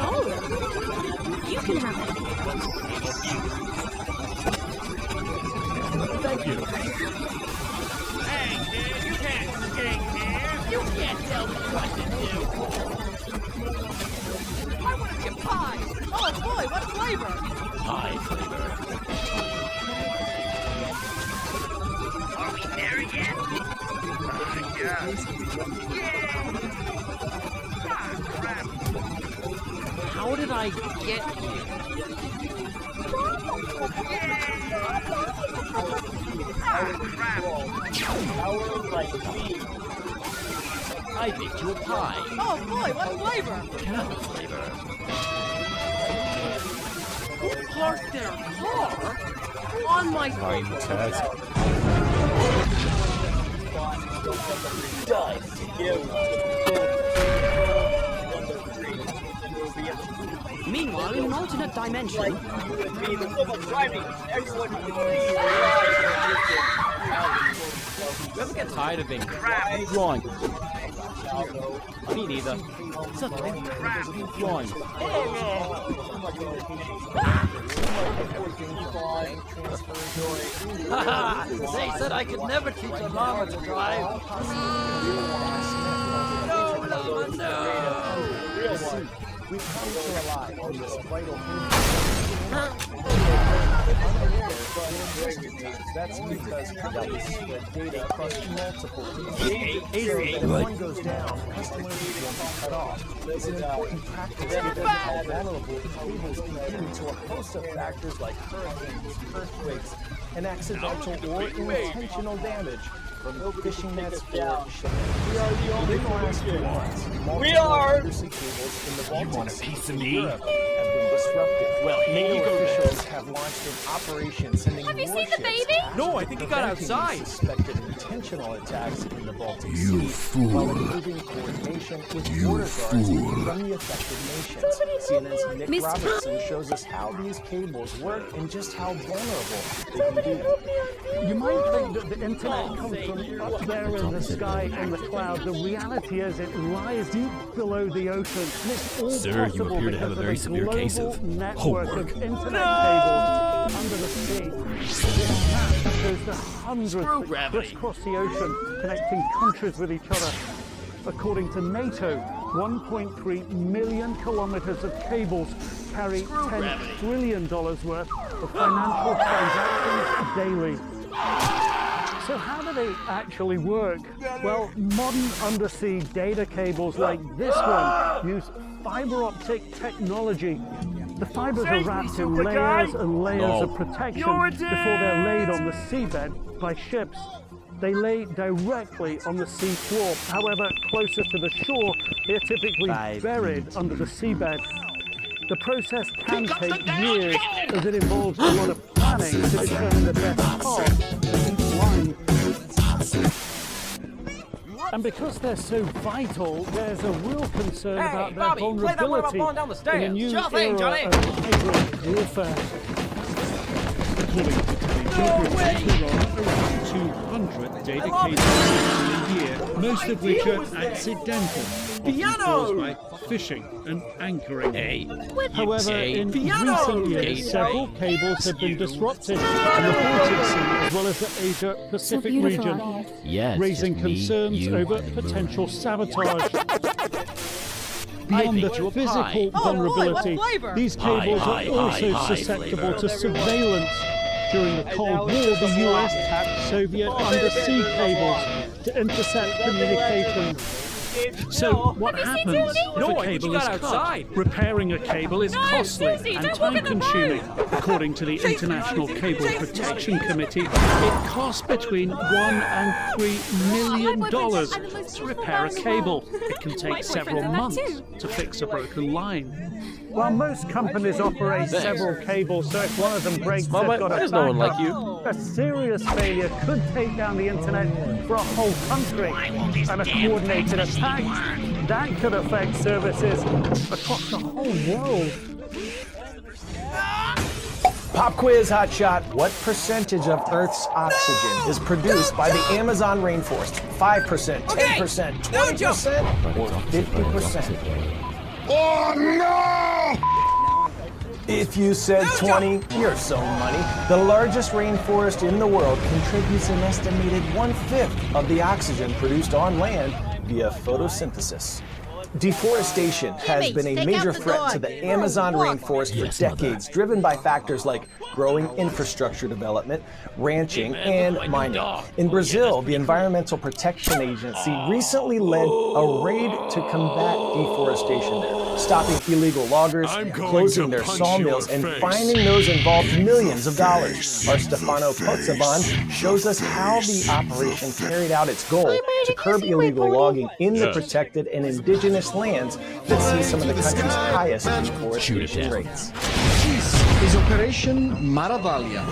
Oh, you can have it. Thank you. Hey, kid, you can't skate here. You can't tell me what to do. I want to be a pie. Oh boy, what flavor? Pie flavor. Are we there yet? Yeah. Ah, crap. How did I get here? I baked you a pie. Oh boy, what flavor? Caramel flavor. Who parked their car on my Fine, Ted. Meanwhile, in an alternate dimension. You ever get tired of being wrong? Me neither. It's okay. Wrong. Haha! They said I could never teach a llama to drive. No, llama, no! We've come to rely on this vital That's because companies spread data across multiple teams. If one goes down, customers won't be cut off. It's an important practice given how vulnerable cables can be to a host of factors like hurricanes, earthquakes, and accidental or intentional damage. From fishing nets for shipping. We are the only ones. We are! Cables in the Baltic Sea and Europe have been disrupted. Well, NATO officials have launched an operation sending Have you seen the warships baby? after No, I think he got preventing outside. suspected intentional attacks in the Baltic You Sea fool. while improving coordination with You border guards fool. from the affected nations. CNN's Nick Miss- Robertson shows us how these cables work and just how vulnerable they can be. You might think that the internet comes from up there in the sky in the cloud. The reality is it lies deep below the ocean. And it's all Sir, you possible appear to have a because very of severe case global of network homework. of internet cables under the sea. This map shows the hundreds Screw that gravity. crisscross the ocean, connecting countries with each other. According to NATO, 1.3 million kilometers of cables carry Screw $10 gravity. trillion worth of financial transactions daily. So how do they actually work? Well, modern undersea data cables like this one use fiber optic technology. The fibers are wrapped in layers and layers of protection before they're laid on the seabed by ships. They lay directly on the sea floor. However, closer to the shore, they're typically buried under the seabed. The process can take years as it involves a lot of planning to determine the best path for each line. And because they're so vital, there's a real concern about their Bobby, play that one about vulnerability falling down the in a stairs. new Sure thing, era Johnny. of hybrid warfare. According to telegeography, there are around 200 data cables in a year, most of which are accidental, often caused by fishing and anchoring. However, in recent years, several cables have been disrupted in the Baltic Sea as well as the Asia-Pacific region, raising concerns over potential sabotage. Beyond the physical vulnerability, these cables are also susceptible to surveillance. During the Cold War, the US tapped Soviet undersea cables to intercept communications. So what happens if a cable is cut? Repairing a cable is costly and time-consuming. According to the International Cable Protection Committee, it costs between $1 and $3 million to repair a cable. It can take several months to fix a broken line. While most companies operate several cables, so if one of them breaks, they've got a no one like you. A serious failure could take down the internet for a whole country, and a coordinated attack that could affect services across the whole world. Pop quiz hotshot. What percentage of Earth's oxygen is produced by the Amazon rainforest? 5%, 10%, 20%, or 50%? If you said 20, you're so money. The largest rainforest in the world contributes an estimated 1/5 of the oxygen produced on land via photosynthesis. Deforestation has been a major threat to the Amazon rainforest for decades, driven by factors like growing infrastructure development, ranching, and mining. In Brazil, the Environmental Protection Agency recently led a raid to combat deforestation there, stopping illegal loggers, closing their sawmills, and fining those involved millions of dollars. Our Stefano Pozzovan shows us how the operation carried out its goal to curb illegal logging in the protected and indigenous lands that see some of the country's highest deforestation rates. This is Operation Maravilha,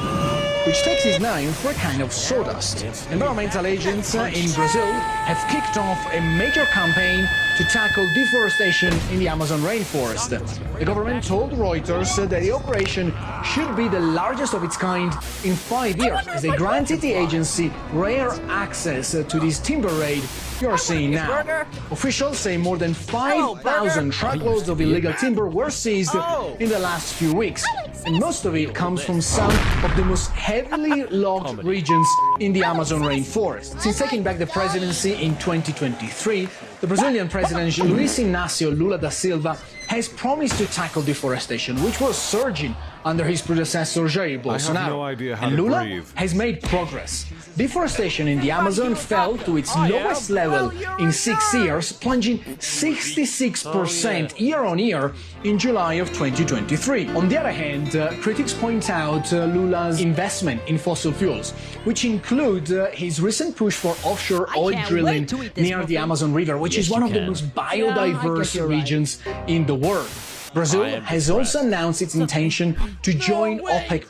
which takes its name for a kind of sawdust. Environmental agents in Brazil have kicked off a major campaign to tackle deforestation in the Amazon rainforest. The government told Reuters that the operation should be the largest of its kind in 5 years, as they granted the agency rare access to this timber raid you're seeing now. Officials say more than 5,000 truckloads of illegal timber were seized in the last few weeks, and most of it comes from some of the most heavily logged regions in the Amazon rainforest. Since taking back the presidency in 2023, the Brazilian President Luiz Inácio Lula da Silva has promised to tackle deforestation, which was surging under his predecessor Jair Bolsonaro. And Lula has made progress. Deforestation in the Amazon fell to its lowest level in 6 years, plunging 66% year-on-year in July of 2023. On the other hand, critics point out Lula's investment in fossil fuels, which include his recent push for offshore oil drilling near the Amazon River, which is one of the most biodiverse regions in the world. Brazil has also announced its intention to join OPEC+,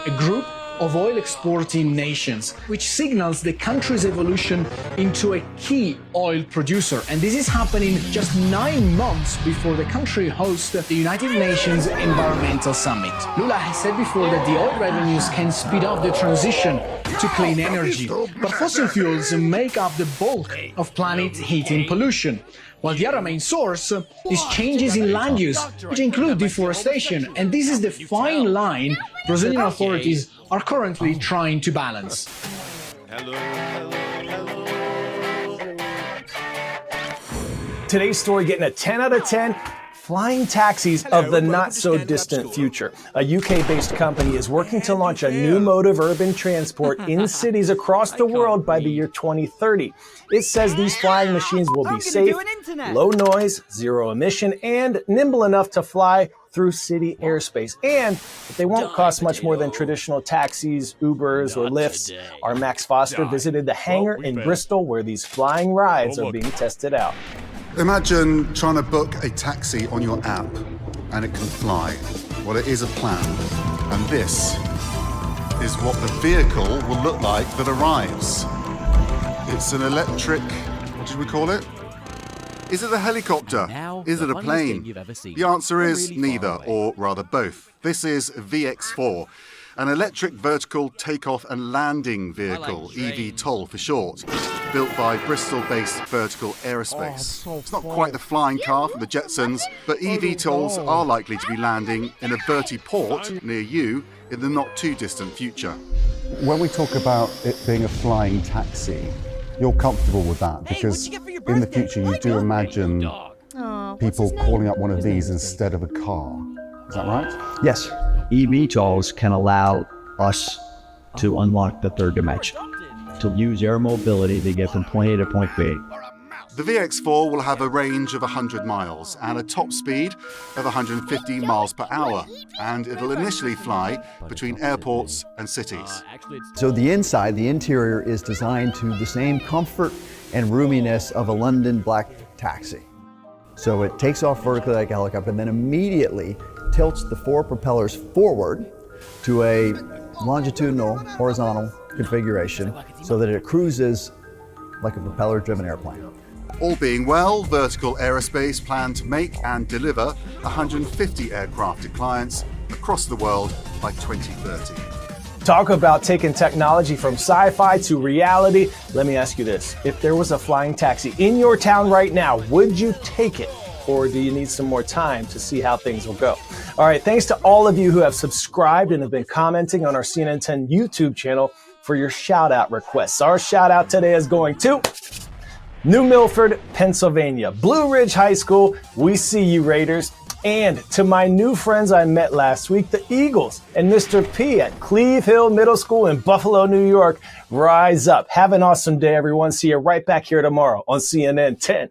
a group of oil exporting nations, which signals the country's evolution into a key oil producer. And this is happening just 9 months before the country hosts the United Nations Environmental Summit. Lula has said before that the oil revenues can speed up the transition to clean energy, but fossil fuels make up the bulk of planet heating pollution. While the other main source is changes in land use, which include deforestation, and this is the fine line Brazilian authorities are currently trying to balance. Today's story getting a 10 out of 10. Flying taxis of the not-so-distant future. A UK-based company is working to launch a new mode of urban transport in cities across the world by the year 2030. It says these flying machines will be safe, low noise, zero emission, and nimble enough to fly through city airspace. And they won't cost much more than traditional taxis, Ubers, or Lyfts. Our Max Foster visited the hangar in Bristol where these flying rides are being tested out. Imagine trying to book a taxi on your app and it can fly. Well, it is a plan. And this is what the vehicle will look like that arrives. It's an electric, what should we call it? Is it a helicopter? Is it a plane? The answer is neither, or rather both. This is VX4, an electric vertical takeoff and landing vehicle, eVTOL for short, built by Bristol-based Vertical Aerospace. It's not quite the flying car from the Jetsons, but eVTOLs are likely to be landing in a vertiport near you in the not-too-distant future. When we talk about it being a flying taxi, you're comfortable with that because in the future you do imagine people calling up one of these instead of a car. Is that right? Yes. eVTOLs can allow us to unlock the third dimension, to use air mobility to get from point A to point B. The VX4 will have a range of 100 miles and a top speed of 150 miles per hour, and it'll initially fly between airports and cities. So the inside, the interior, is designed to the same comfort and roominess of a London black taxi. So it takes off vertically like a helicopter and then immediately tilts the 4 propellers forward to a longitudinal, horizontal configuration so that it cruises like a propeller-driven airplane. All being well, Vertical Aerospace plan to make and deliver 150 aircraft to clients across the world by 2030. Talk about taking technology from sci-fi to reality. Let me ask you this. If there was a flying taxi in your town right now, would you take it? or do you need some more time to see how things will go? All right, thanks to all of you who have subscribed and have been commenting on our CNN 10 YouTube channel for your shout out requests. Our shout out today is going to New Milford, Pennsylvania, Blue Ridge High School. We see you, Raiders. And to my new friends I met last week, the Eagles and Mr. P at Cleve Hill Middle School in Buffalo, New York. Rise up. Have an awesome day, everyone. See you right back here tomorrow on CNN 10.